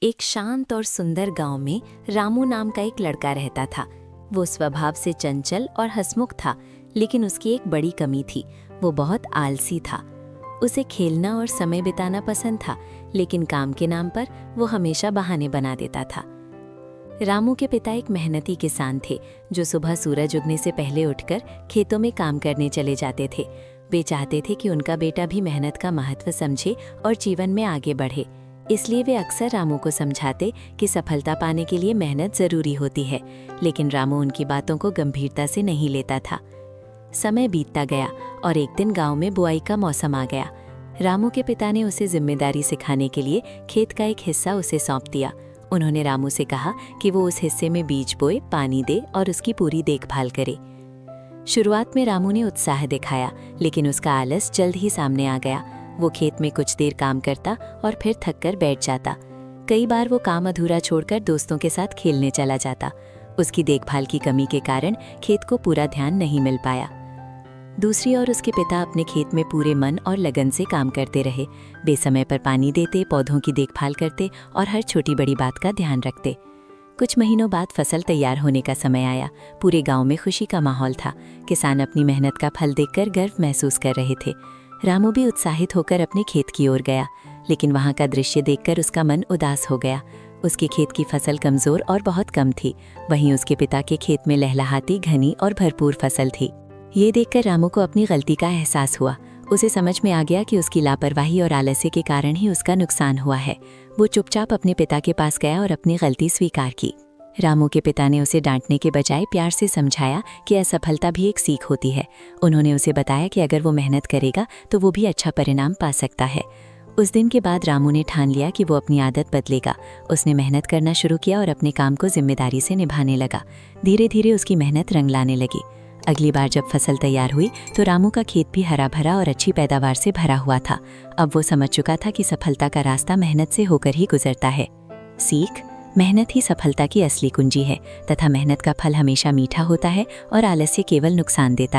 एक शांत और सुंदर गांव में रामू नाम का एक लड़का रहता था। वो स्वभाव से चंचल और हंसमुख था, लेकिन उसकी एक बड़ी कमी थी, वो बहुत आलसी था। उसे खेलना और समय बिताना पसंद था, लेकिन काम के नाम पर वो हमेशा बहाने बना देता था। रामू के पिता एक मेहनती किसान थे, जो सुबह सूरज उगने से पहले उठकर खेतों में काम करने चले जाते थे। वे चाहते थे कि उनका बेटा भी मेहनत का महत्व समझे और जीवन में आगे बढ़े। इसलिए वे अक्सर रामू को समझाते कि सफलता पाने के लिए मेहनत जरूरी होती है, लेकिन रामू उनकी बातों को गंभीरता से नहीं लेता था। समय बीतता गया और एक दिन गांव में बुआई का मौसम आ गया। रामू के पिता ने उसे जिम्मेदारी सिखाने के लिए खेत का एक हिस्सा उसे सौंप दिया। उन्होंने रामू से कहा कि वो उस हिस्से में बीज बोए, पानी दे और उसकी पूरी देखभाल करे। शुरुआत में रामू ने उत्साह दिखाया, लेकिन उसका आलस जल्द ही सामने आ गया। वो खेत में कुछ देर काम करता और फिर थककर बैठ जाता। कई बार वो काम अधूरा छोड़कर दोस्तों के साथ खेलने चला जाता। उसकी देखभाल की कमी के कारण खेत को पूरा ध्यान नहीं मिल पाया। दूसरी ओर उसके पिता अपने खेत में पूरे मन और लगन से काम करते रहे। बेसमय पर पानी देते, पौधों की देखभाल करते और हर छोटी बड़ी बात का ध्यान रखते। कुछ महीनों बाद फसल तैयार होने का समय आया। पूरे गांव में खुशी का माहौल था। किसान अपनी मेहनत का फल देखकर गर्व महसूस कर रहे थे। रामू भी उत्साहित होकर अपने खेत की ओर गया, लेकिन वहां का दृश्य देखकर उसका मन उदास हो गया। उसके खेत की फसल कमजोर और बहुत कम थी, वहीं उसके पिता के खेत में लहलहाती, घनी और भरपूर फसल थी। ये देखकर रामू को अपनी गलती का एहसास हुआ। उसे समझ में आ गया कि उसकी लापरवाही और आलस्य के कारण ही उसका नुकसान हुआ है। वो चुपचाप अपने पिता के पास गया और अपनी गलती स्वीकार की। रामू के पिता ने उसे डांटने के बजाय प्यार से समझाया कि असफलता भी एक सीख होती है। उन्होंने उसे बताया कि अगर वो मेहनत करेगा तो वो भी अच्छा परिणाम पा सकता है। उस दिन के बाद रामू ने ठान लिया कि वो अपनी आदत बदलेगा। उसने मेहनत करना शुरू किया और अपने काम को जिम्मेदारी से निभाने लगा। धीरे धीरे उसकी मेहनत रंग लाने लगी। अगली बार जब फसल तैयार हुई तो रामू का खेत भी हरा भरा और अच्छी पैदावार से भरा हुआ था। अब वो समझ चुका था कि सफलता का रास्ता मेहनत से होकर ही गुजरता है। सीख: मेहनत ही सफलता की असली कुंजी है, तथा मेहनत का फल हमेशा मीठा होता है और आलस्य केवल नुकसान देता है।